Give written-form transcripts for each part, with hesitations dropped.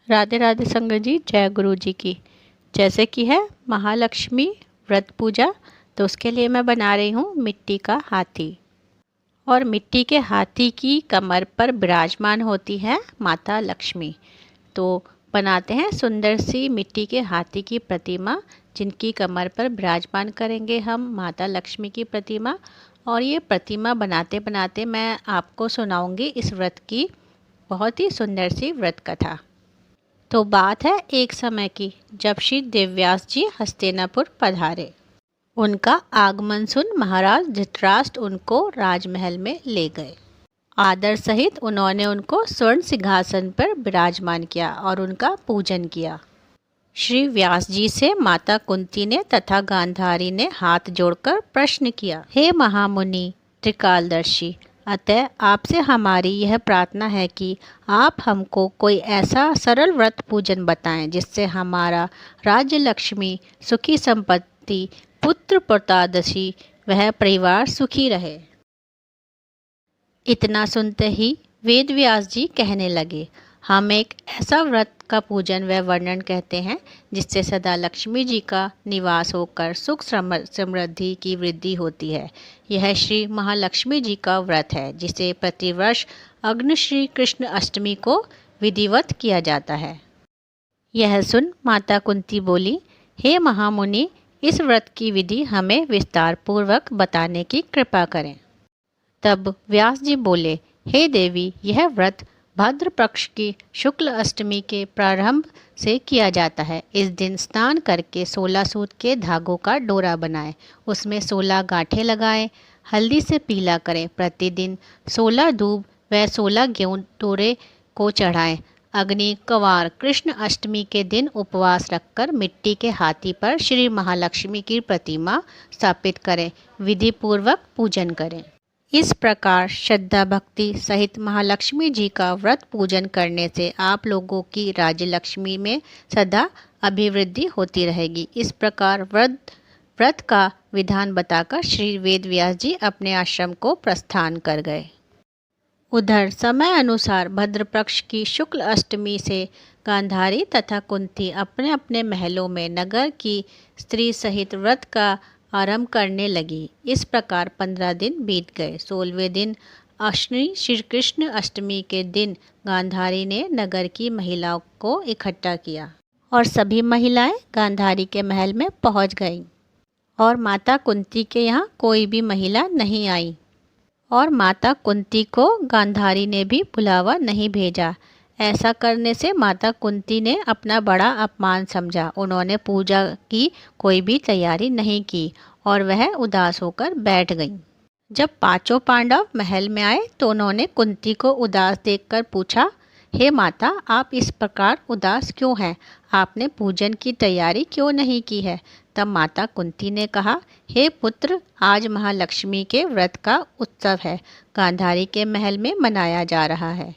राधे राधे संगत जी, जय गुरु जी की। जैसे कि है महालक्ष्मी व्रत पूजा, तो उसके लिए मैं बना रही हूँ मिट्टी का हाथी। और मिट्टी के हाथी की कमर पर विराजमान होती है माता लक्ष्मी। तो बनाते हैं सुंदर सी मिट्टी के हाथी की प्रतिमा, जिनकी कमर पर विराजमान करेंगे हम माता लक्ष्मी की प्रतिमा। और ये प्रतिमा बनाते बनाते मैं आपको सुनाऊंगी इस व्रत की बहुत ही सुंदर सी व्रत कथा। तो बात है एक समय की, जब श्री देवव्यास जी हस्तिनापुर पधारे। उनका आगमन सुन महाराज धृतराष्ट्र उनको राजमहल में ले गए। आदर सहित उन्होंने उनको स्वर्ण सिंहासन पर विराजमान किया और उनका पूजन किया। श्री व्यास जी से माता कुंती ने तथा गांधारी ने हाथ जोड़कर प्रश्न किया, हे महामुनि त्रिकालदर्शी, अतः आपसे हमारी यह प्रार्थना है कि आप हमको कोई ऐसा सरल व्रत पूजन बताएं जिससे हमारा राज्य लक्ष्मी, सुखी संपत्ति, पुत्र प्रतादशी वह परिवार सुखी रहे। इतना सुनते ही वेदव्यास जी कहने लगे, हम एक ऐसा व्रत का पूजन व वर्णन कहते हैं जिससे सदा लक्ष्मी जी का निवास होकर सुख समृद्धि की वृद्धि होती है। यह श्री महालक्ष्मी जी का व्रत है जिसे प्रतिवर्ष अग्नि श्री कृष्ण अष्टमी को विधिवत किया जाता है। यह सुन माता कुंती बोली, हे महामुनि, इस व्रत की विधि हमें विस्तार पूर्वक बताने की कृपा करें। तब व्यास जी बोले, हे देवी, यह व्रत भाद्र पक्ष की शुक्ल अष्टमी के प्रारंभ से किया जाता है। इस दिन स्नान करके 16 सूत के धागों का डोरा बनाएं, उसमें 16 गांठें लगाएं, हल्दी से पीला करें। प्रतिदिन 16 दूब व 16 गेहूं डोरे को चढ़ाएं। अग्नि कवार कृष्ण अष्टमी के दिन उपवास रखकर मिट्टी के हाथी पर श्री महालक्ष्मी की प्रतिमा स्थापित करें, विधि पूर्वक पूजन करें। इस प्रकार श्रद्धा भक्ति सहित महालक्ष्मी जी का व्रत पूजन करने से आप लोगों की राज्य लक्ष्मी में सदा अभिवृद्धि होती रहेगी। इस प्रकार व्रत का विधान बताकर श्री वेदव्यास जी अपने आश्रम को प्रस्थान कर गए। उधर समय अनुसार भद्र पक्ष की शुक्ल अष्टमी से गांधारी तथा कुंती अपने अपने महलों में नगर की स्त्री सहित व्रत का आरंभ करने लगी। इस प्रकार 15 दिन बीत गए। 16वें दिन अष्टमी श्री कृष्ण अष्टमी के दिन गांधारी ने नगर की महिलाओं को इकट्ठा किया और सभी महिलाएं गांधारी के महल में पहुंच गईं। और माता कुंती के यहाँ कोई भी महिला नहीं आई और माता कुंती को गांधारी ने भी बुलावा नहीं भेजा। ऐसा करने से माता कुंती ने अपना बड़ा अपमान समझा। उन्होंने पूजा की कोई भी तैयारी नहीं की और वह उदास होकर बैठ गईं। जब पांचों पांडव महल में आए तो उन्होंने कुंती को उदास देखकर पूछा, हे माता, आप इस प्रकार उदास क्यों हैं? आपने पूजन की तैयारी क्यों नहीं की है? तब माता कुंती ने कहा, हे पुत्र, आज महालक्ष्मी के व्रत का उत्सव है, गांधारी के महल में मनाया जा रहा है।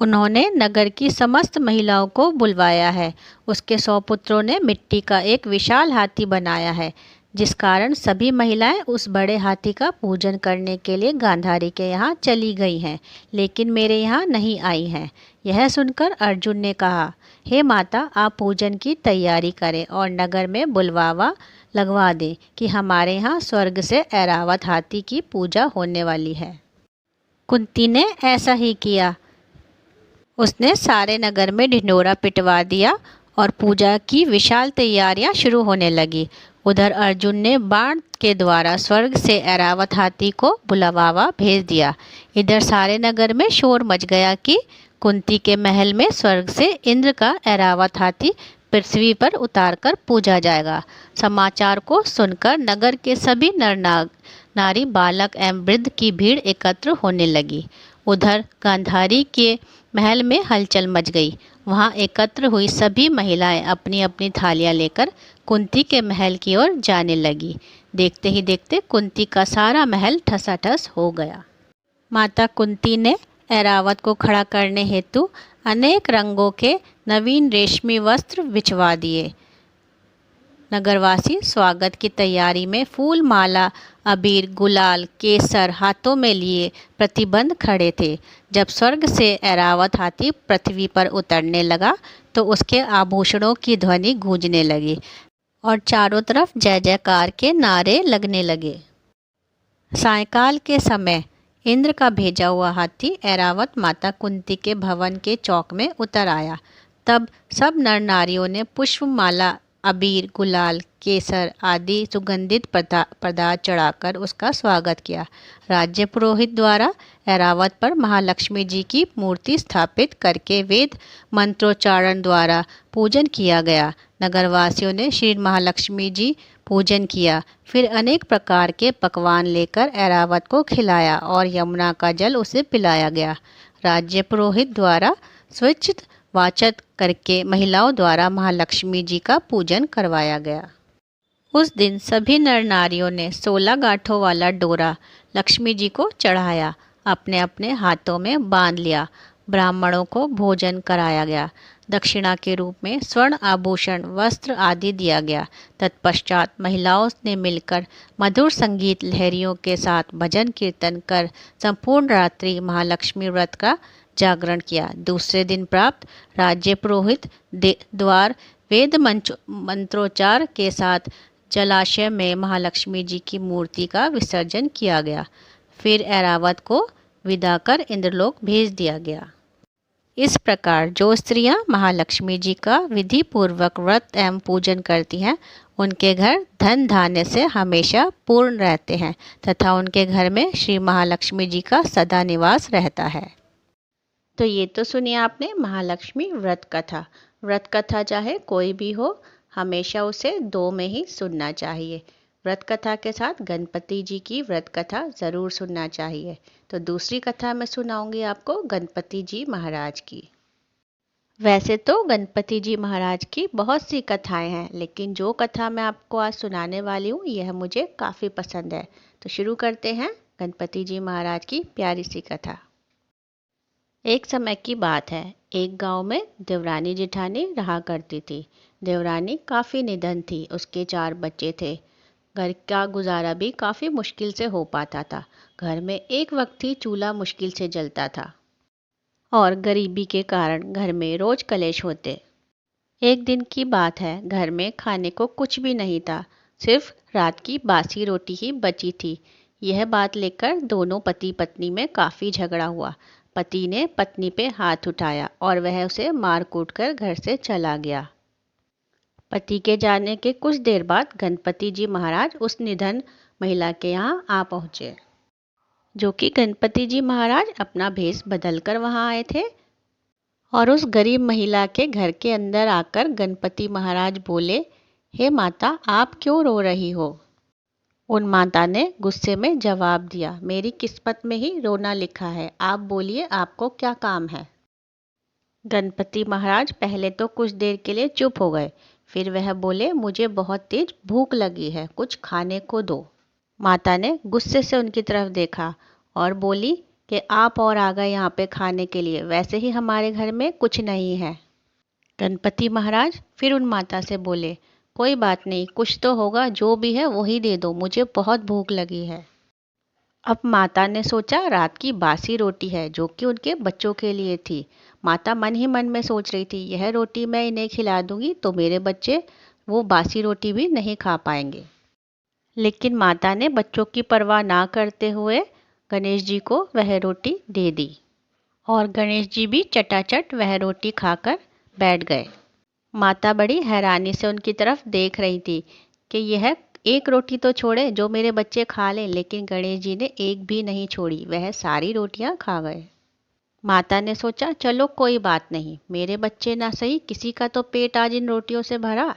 उन्होंने नगर की समस्त महिलाओं को बुलवाया है। उसके 100 पुत्रों ने मिट्टी का एक विशाल हाथी बनाया है, जिस कारण सभी महिलाएं उस बड़े हाथी का पूजन करने के लिए गांधारी के यहाँ चली गई हैं, लेकिन मेरे यहाँ नहीं आई हैं। यह सुनकर अर्जुन ने कहा, हे माता, आप पूजन की तैयारी करें और नगर में बुलवावा लगवा दें कि हमारे यहाँ स्वर्ग से ऐरावत हाथी की पूजा होने वाली है। कुंती ने ऐसा ही किया। उसने सारे नगर में ढिंढोरा पिटवा दिया और पूजा की विशाल तैयारियां शुरू होने लगी। उधर अर्जुन ने बाण के द्वारा स्वर्ग से ऐरावत हाथी को बुलावा भेज दिया। इधर सारे नगर में शोर मच गया कि कुंती के महल में स्वर्ग से इंद्र का ऐरावत हाथी पृथ्वी पर उतारकर पूजा जाएगा। समाचार को सुनकर नगर के सभी नर नारी, बालक एवं वृद्ध की भीड़ एकत्र होने लगी। उधर गांधारी के महल में हलचल मच गई। वहां एकत्र हुई सभी महिलाएं अपनी अपनी थालियां लेकर कुंती के महल की ओर जाने लगी। देखते ही देखते कुंती का सारा महल ठसाठस हो गया। माता कुंती ने ऐरावत को खड़ा करने हेतु अनेक रंगों के नवीन रेशमी वस्त्र बिछवा दिए। नगरवासी स्वागत की तैयारी में फूल माला अबीर, गुलाल, केसर हाथों में लिए प्रतिबंध खड़े थे। जब स्वर्ग से ऐरावत हाथी पृथ्वी पर उतरने लगा तो उसके आभूषणों की ध्वनि गूंजने लगी और चारों तरफ जय जयकार के नारे लगने लगे। सायंकाल के समय इंद्र का भेजा हुआ हाथी ऐरावत माता कुंती के भवन के चौक में उतर आया। तब सब नर नारियों ने पुष्पमाला, अबीर, गुलाल, केसर आदि सुगंधित पदार्थ चढ़ाकर उसका स्वागत किया। राज्य पुरोहित द्वारा ऐरावत पर महालक्ष्मी जी की मूर्ति स्थापित करके वेद मंत्रोच्चारण द्वारा पूजन किया गया। नगरवासियों ने श्री महालक्ष्मी जी पूजन किया। फिर अनेक प्रकार के पकवान लेकर ऐरावत को खिलाया और यमुना का जल उसे पिलाया गया। राज्य पुरोहित द्वारा स्वच्छित वाचन करके महिलाओं द्वारा महालक्ष्मी जी का पूजन करवाया गया। उस दिन सभी नर नारियों ने 16 गांठों वाला डोरा लक्ष्मी जी को चढ़ाया, अपने अपने हाथों में बांध लिया। ब्राह्मणों को भोजन कराया गया। दक्षिणा के रूप में स्वर्ण आभूषण, वस्त्र आदि दिया गया। तत्पश्चात महिलाओं ने मिलकर मधुर संगीत लहरियों के साथ भजन कीर्तन कर संपूर्ण रात्रि महालक्ष्मी व्रत का जागरण किया। दूसरे दिन प्राप्त राज्य पुरोहित द्वार वेद मंत्रोच्चार के साथ जलाशय में महालक्ष्मी जी की मूर्ति का विसर्जन किया गया। फिर ऐरावत को विदा कर इंद्रलोक भेज दिया गया। इस प्रकार जो स्त्रियां महालक्ष्मी जी का विधि पूर्वक व्रत एवं पूजन करती हैं, उनके घर धन धान्य से हमेशा पूर्ण रहते हैं तथा उनके घर में श्री महालक्ष्मी जी का सदा निवास रहता है। तो ये तो सुनिए आपने महालक्ष्मी व्रत कथा। व्रत कथा चाहे कोई भी हो, हमेशा उसे 2 में ही सुनना चाहिए। व्रत कथा के साथ गणपति जी की व्रत कथा ज़रूर सुनना चाहिए। तो दूसरी कथा मैं सुनाऊंगी आपको गणपति जी महाराज की। वैसे तो गणपति जी महाराज की बहुत सी कथाएं हैं, लेकिन जो कथा मैं आपको आज सुनाने वाली हूँ यह मुझे काफ़ी पसंद है। तो शुरू करते हैं गणपति जी महाराज की प्यारी सी कथा। एक समय की बात है, एक गांव में देवरानी जेठानी रहा करती थी। देवरानी काफ़ी निधन थी। उसके 4 बच्चे थे। घर का गुजारा भी काफ़ी मुश्किल से हो पाता था। घर में एक वक्त ही चूल्हा मुश्किल से जलता था और गरीबी के कारण घर में रोज कलेश होते। एक दिन की बात है, घर में खाने को कुछ भी नहीं था, सिर्फ रात की बासी रोटी ही बची थी। यह बात लेकर दोनों पति पत्नी में काफ़ी झगड़ा हुआ। पति ने पत्नी पे हाथ उठाया और वह उसे मार कूट कर घर से चला गया। पति के जाने के कुछ देर बाद गणपति जी महाराज उस निधन महिला के यहाँ आ पहुँचे, जो कि गणपति जी महाराज अपना भेष बदलकर वहाँ आए थे। और उस गरीब महिला के घर के अंदर आकर गणपति महाराज बोले, हे माता, आप क्यों रो रही हो? उन माता ने गुस्से में जवाब दिया, मेरी किस्मत में ही रोना लिखा है, आप बोलिए आपको क्या काम है? गणपति महाराज पहले तो कुछ देर के लिए चुप हो गए, फिर वह बोले, मुझे बहुत तेज भूख लगी है, कुछ खाने को दो। माता ने गुस्से से उनकी तरफ देखा और बोली कि आप और आ गए यहाँ पे खाने के लिए, वैसे ही हमारे घर में कुछ नहीं है। गणपति महाराज फिर उन माता से बोले, कोई बात नहीं, कुछ तो होगा, जो भी है वही दे दो, मुझे बहुत भूख लगी है। अब माता ने सोचा रात की बासी रोटी है जो कि उनके बच्चों के लिए थी। माता मन ही मन में सोच रही थी, यह रोटी मैं इन्हें खिला दूंगी तो मेरे बच्चे वो बासी रोटी भी नहीं खा पाएंगे। लेकिन माता ने बच्चों की परवाह ना करते हुए गणेश जी को वह रोटी दे दी और गणेश जी भी चटाचट वह रोटी खाकर बैठ गए। माता बड़ी हैरानी से उनकी तरफ देख रही थी कि यह एक रोटी तो छोड़े जो मेरे बच्चे खा लें, लेकिन गणेश जी ने एक भी नहीं छोड़ी, वह सारी रोटियां खा गए। माता ने सोचा, चलो कोई बात नहीं, मेरे बच्चे ना सही, किसी का तो पेट आज इन रोटियों से भरा।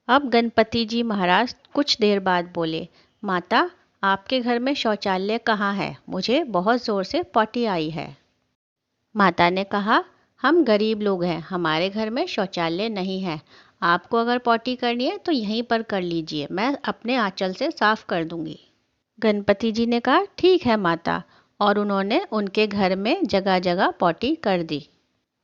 अब गणपति जी महाराज कुछ देर बाद बोले, माता, आपके घर में शौचालय कहाँ है? मुझे बहुत ज़ोर से पॉटी आई है। माता ने कहा, हम गरीब लोग हैं, हमारे घर में शौचालय नहीं है। आपको अगर पॉटी करनी है तो यहीं पर कर लीजिए, मैं अपने आंचल से साफ कर दूंगी। गणपति जी ने कहा, ठीक है माता, और उन्होंने उनके घर में जगह जगह पॉटी कर दी।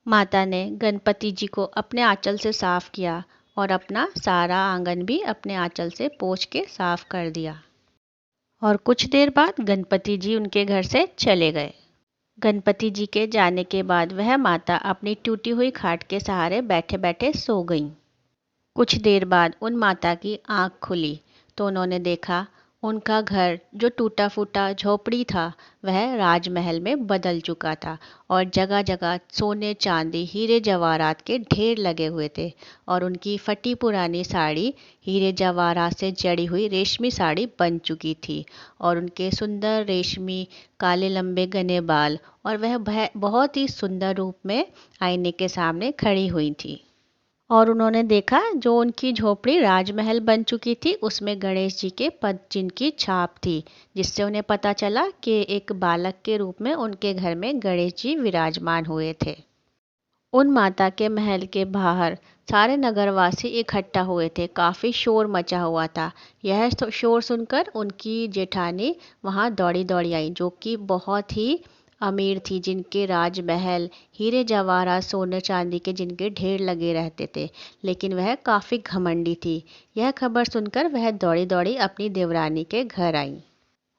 माता ने गणपति जी को अपने आंचल से साफ किया और अपना सारा आंगन भी अपने आंचल से पोंछ के साफ कर दिया। और कुछ देर बाद गणपति जी उनके घर से चले गए। गणपति जी के जाने के बाद वह माता अपनी टूटी हुई खाट के सहारे बैठे बैठे सो गईं। कुछ देर बाद उन माता की आंख खुली तो उन्होंने देखा उनका घर जो टूटा फूटा झोपड़ी था वह राजमहल में बदल चुका था और जगह जगह सोने चांदी हीरे जवाहरात के ढेर लगे हुए थे और उनकी फटी पुरानी साड़ी हीरे जवाहरात से जड़ी हुई रेशमी साड़ी बन चुकी थी और उनके सुंदर रेशमी काले लंबे घने बाल और वह बहुत ही सुंदर रूप में आईने के सामने खड़ी हुई थी। और उन्होंने देखा जो उनकी झोपड़ी राजमहल बन चुकी थी उसमें गणेश जी के पद चिन्ह की छाप थी, जिससे उन्हें पता चला कि एक बालक के रूप में उनके घर में गणेश जी विराजमान हुए थे। उन माता के महल के बाहर सारे नगरवासी इकट्ठा हुए थे। काफ़ी शोर मचा हुआ था। यह शोर सुनकर उनकी जेठानी वहाँ दौड़ी दौड़ी आई, जो कि बहुत ही अमीर थी, जिनके राजमहल हीरे जवाहरात सोने चांदी के जिनके ढेर लगे रहते थे, लेकिन वह काफ़ी घमंडी थी। यह खबर सुनकर वह दौड़ी दौड़ी अपनी देवरानी के घर आई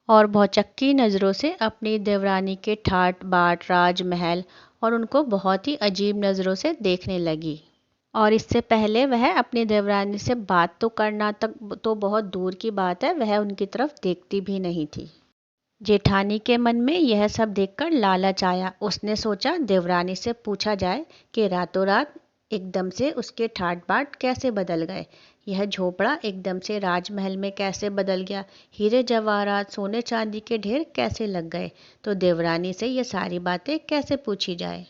और भौचक्की नज़रों से अपनी देवरानी के ठाट बाट राजमहल और उनको बहुत ही अजीब नज़रों से देखने लगी। और इससे पहले वह अपनी देवरानी से बात तो करना तक तो बहुत दूर की बात है, वह उनकी तरफ देखती भी नहीं थी। जेठानी के मन में यह सब देखकर लालच आया। उसने सोचा देवरानी से पूछा जाए कि रातों रात एकदम से उसके ठाट बाट कैसे बदल गए, यह झोपड़ा एकदम से राजमहल में कैसे बदल गया, हीरे जवाहरात सोने चांदी के ढेर कैसे लग गए। तो देवरानी से ये सारी बातें कैसे पूछी जाए।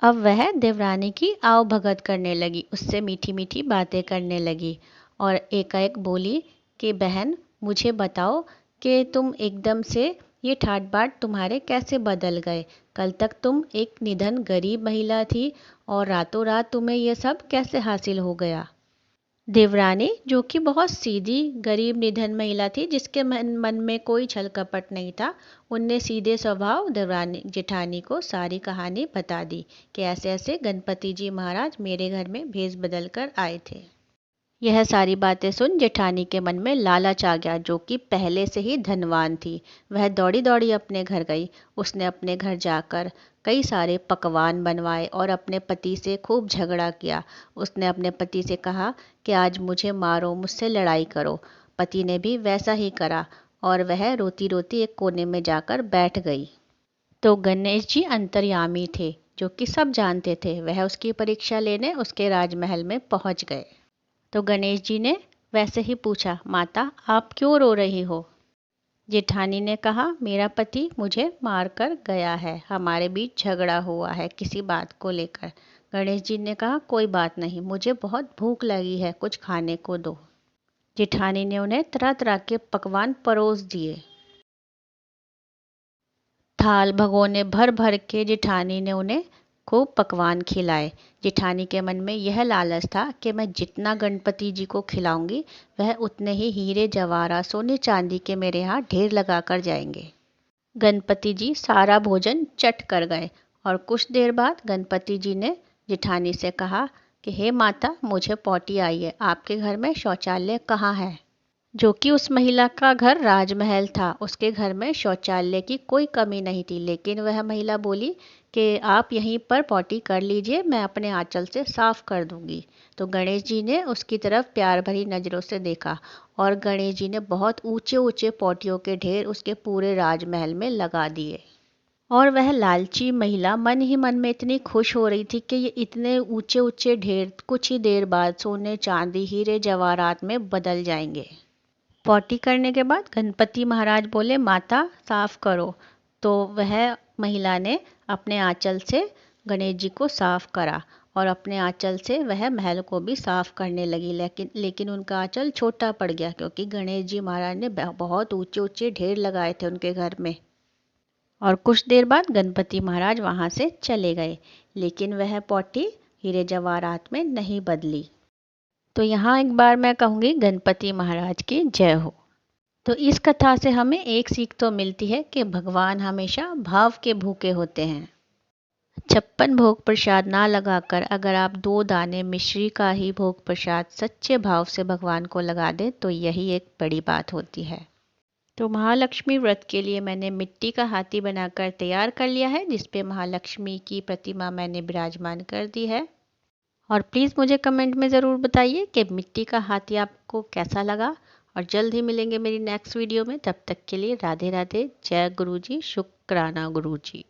अब वह देवरानी की आव भगत करने लगी, उससे मीठी मीठी बातें करने लगी और एकाएक बोली कि बहन मुझे बताओ कि तुम एकदम से ये ठाट बाट तुम्हारे कैसे बदल गए। कल तक तुम एक निधन गरीब महिला थी और रातों रात तुम्हें ये सब कैसे हासिल हो गया। देवरानी जो कि बहुत सीधी गरीब निधन महिला थी, जिसके मन में कोई छल कपट नहीं था, उनने सीधे स्वभाव देवरानी जेठानी को सारी कहानी बता दी कि ऐसे ऐसे गणपति जी महाराज मेरे घर में भेष बदल कर आए थे। यह सारी बातें सुन जेठानी के मन में लालच आ गया, जो कि पहले से ही धनवान थी। वह दौड़ी दौड़ी अपने घर गई। उसने अपने घर जाकर कई सारे पकवान बनवाए और अपने पति से खूब झगड़ा किया। उसने अपने पति से कहा कि आज मुझे मारो, मुझसे लड़ाई करो। पति ने भी वैसा ही करा और वह रोती रोती एक कोने में जाकर बैठ गई। तो गणेश जी अंतर्यामी थे, जो कि सब जानते थे। वह उसकी परीक्षा लेने उसके राजमहल में पहुंच गए। तो गणेश जी ने वैसे ही पूछा, माता आप क्यों रो रही हो। जेठानी ने कहा, मेरा पति मुझे मारकर गया है, हमारे बीच झगड़ा हुआ है किसी बात को लेकर। गणेश जी ने कहा, कोई बात नहीं, मुझे बहुत भूख लगी है, कुछ खाने को दो। जेठानी ने उन्हें तरह तरह के पकवान परोस दिए। थाल भगोने भर भर के जेठानी ने उन्हें खूब पकवान खिलाए। जेठानी के मन में यह लालच था कि मैं जितना गणपति जी को खिलाऊंगी वह उतने ही हीरे जवाहरात सोने चांदी के मेरे यहाँ ढेर लगा कर जाएंगे। गणपति जी सारा भोजन चट कर गए और कुछ देर बाद गणपति जी ने जेठानी से कहा कि हे माता, मुझे पौटी आई है, आपके घर में शौचालय कहाँ है। जो कि उस महिला का घर राजमहल था, उसके घर में शौचालय की कोई कमी नहीं थी, लेकिन वह महिला बोली कि आप यहीं पर पॉटी कर लीजिए, मैं अपने आंचल से साफ कर दूंगी। तो गणेश जी ने उसकी तरफ प्यार भरी नज़रों से देखा और गणेश जी ने बहुत ऊंचे ऊंचे पॉटियों के ढेर उसके पूरे राजमहल में लगा दिए। और वह लालची महिला मन ही मन में इतनी खुश हो रही थी कि ये इतने ऊंचे ऊंचे ढेर कुछ ही देर बाद सोने चांदी हीरे जवाहरात में बदल जाएंगे। पॉटी करने के बाद गणपति महाराज बोले, माता साफ करो। तो वह महिला ने अपने आंचल से गणेश जी को साफ करा और अपने आंचल से वह महल को भी साफ करने लगी, लेकिन उनका आंचल छोटा पड़ गया, क्योंकि गणेश जी महाराज ने बहुत ऊंचे ऊंचे ढेर लगाए थे उनके घर में। और कुछ देर बाद गणपति महाराज वहाँ से चले गए, लेकिन वह पॉटी हीरे जवाहरात में नहीं बदली। तो यहाँ एक बार मैं कहूँगी गणपति महाराज की जय हो। तो इस कथा से हमें एक सीख तो मिलती है कि भगवान हमेशा भाव के भूखे होते हैं। 56 भोग प्रसाद ना लगाकर अगर आप 2 दाने मिश्री का ही भोग प्रसाद सच्चे भाव से भगवान को लगा दें तो यही एक बड़ी बात होती है। तो महालक्ष्मी व्रत के लिए मैंने मिट्टी का हाथी बनाकर तैयार कर लिया है, जिस पे महालक्ष्मी की प्रतिमा मैंने विराजमान कर दी है। और प्लीज़ मुझे कमेंट में ज़रूर बताइए कि मिट्टी का हाथी आपको कैसा लगा। और जल्द ही मिलेंगे मेरी नेक्स्ट वीडियो में। तब तक के लिए राधे राधे। जय गुरु जी, शुक्राना गुरु जी।